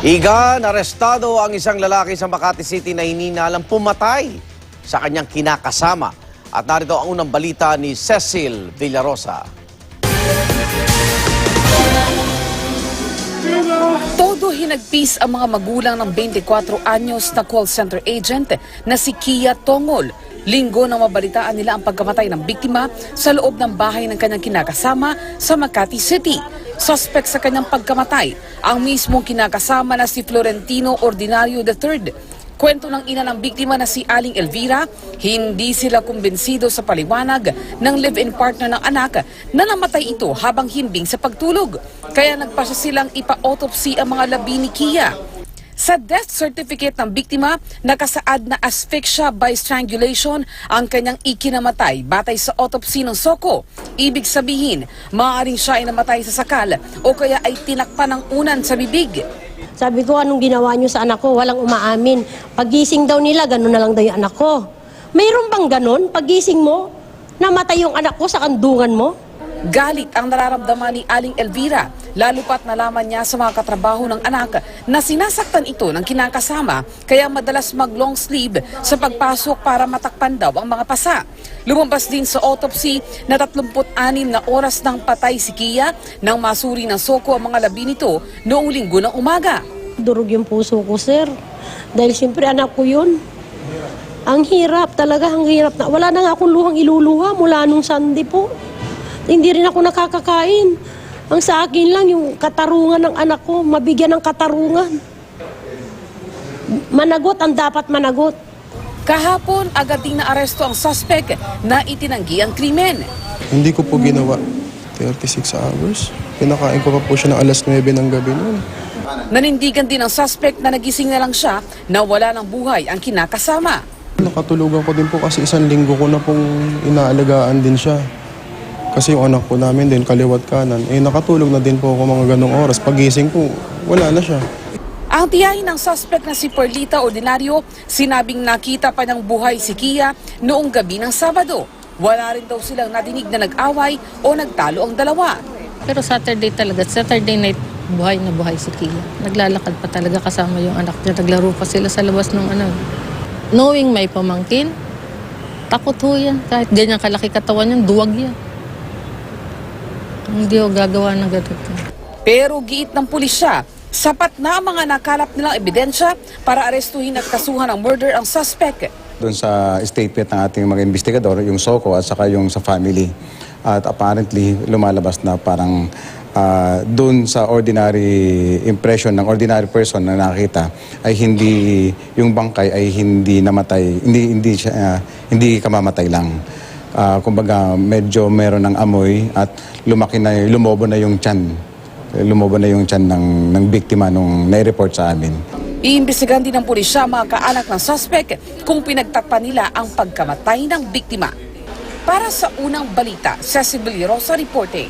Igan, arestado ang isang lalaki sa Makati City na hininalang pumatay sa kanyang kinakasama. At narito ang unang balita ni Cecil Villarosa. Todo hinagpis ang mga magulang ng 24 anyos na call center agent na si Kia Tongol. Linggo nang mabalitaan nila ang pagkamatay ng biktima sa loob ng bahay ng kanyang kinakasama sa Makati City. Suspect sa kanyang pagkamatay ang mismong kinakasama na si Florentino Ordinario III. Kwento ng ina ng biktima na si Aling Elvira, hindi sila kumbinsido sa paliwanag ng live-in partner ng anak na namatay ito habang himbing sa pagtulog. Kaya nagpasya silang ipa-autopsy ang mga labi ni Kia. Sa death certificate ng biktima, nakasaad na asphyxia by strangulation ang kanyang ikinamatay batay sa autopsy ng SOCO. Ibig sabihin, maaaring siya ay namatay sa sakal o kaya ay tinakpan ng unan sa bibig. Sabi ko, anong ginawa niyo sa anak ko? Walang umaamin. Pagising daw nila, gano'n na lang daw yung anak ko. Mayroon bang gano'n? Pagising mo, namatay yung anak ko sa kandungan mo? Galit ang nararamdaman ni Aling Elvira, lalo pat nalaman niya sa mga katrabaho ng anak na sinasaktan ito ng kinakasama kaya madalas mag-long sleeve sa pagpasok para matakpan daw ang mga pasa. Lumabas din sa autopsy na 36 na oras nang patay si Kia nang masuri ng SOCO ang mga labi nito noong linggo ng umaga. Durog yung puso ko, sir. Dahil siyempre anak ko yun. Ang hirap, talaga ang hirap. Wala na nga akong luhang iluluha mula nung Sunday po. Hindi rin ako nakakakain. Ang sa akin lang yung katarungan ng anak ko, mabigyan ng katarungan. Managot ang dapat managot. Kahapon, agad din naaresto ang suspect na itinanggi ang krimen. Hindi ko po ginawa 36 hours. Pinakain ko pa po siya ng alas 9 ng gabi noon. Nanindigan din ang suspect na nagising na lang siya na wala ng buhay ang kinakasama. Nakatulugan ko din po kasi 1 linggo ko na pong inaalagaan din siya. Kasi yung anak ko namin din, kaliwat kanan, nakatulog na din po ako mga ganong oras. Pagising ko, wala na siya. Ang tiyahin ng suspect na si Perlita Ordinario, sinabing nakita pa ng buhay si Kia noong gabi ng Sabado. Wala rin daw silang nadinig na nag-away o nagtalo ang dalawa. Pero Saturday night, buhay na buhay si Kia. Naglalakad pa talaga kasama yung anak niya. Naglaro pa sila sa labas ng Knowing may pamangkin, takot ho yan. Kahit ganyan kalaki katawan yan, duwag yan. Hindi ho gagawa ng ganito. Pero giit ng pulisya, sapat na ang mga nakalap nilang ebidensya para arestuhin at kasuhan ng murder ang suspect. Doon sa statement ng ating mga investigador, yung SOCO at saka yung sa family. At apparently, lumalabas na parang doon sa ordinary impression ng ordinary person na nakita ay hindi, yung bangkay ay hindi namatay, hindi kamamatay lang. Kumbaga medyo meron ng amoy at lumobo na yung tiyan. Lumobo na yung tiyan ng biktima nung nai-report sa amin. Iimbestigahan din ng pulisya mga kaanak ng suspect kung pinagtakpan nila ang pagkamatay ng biktima. Para sa unang balita, Cecil Villarosa reporting.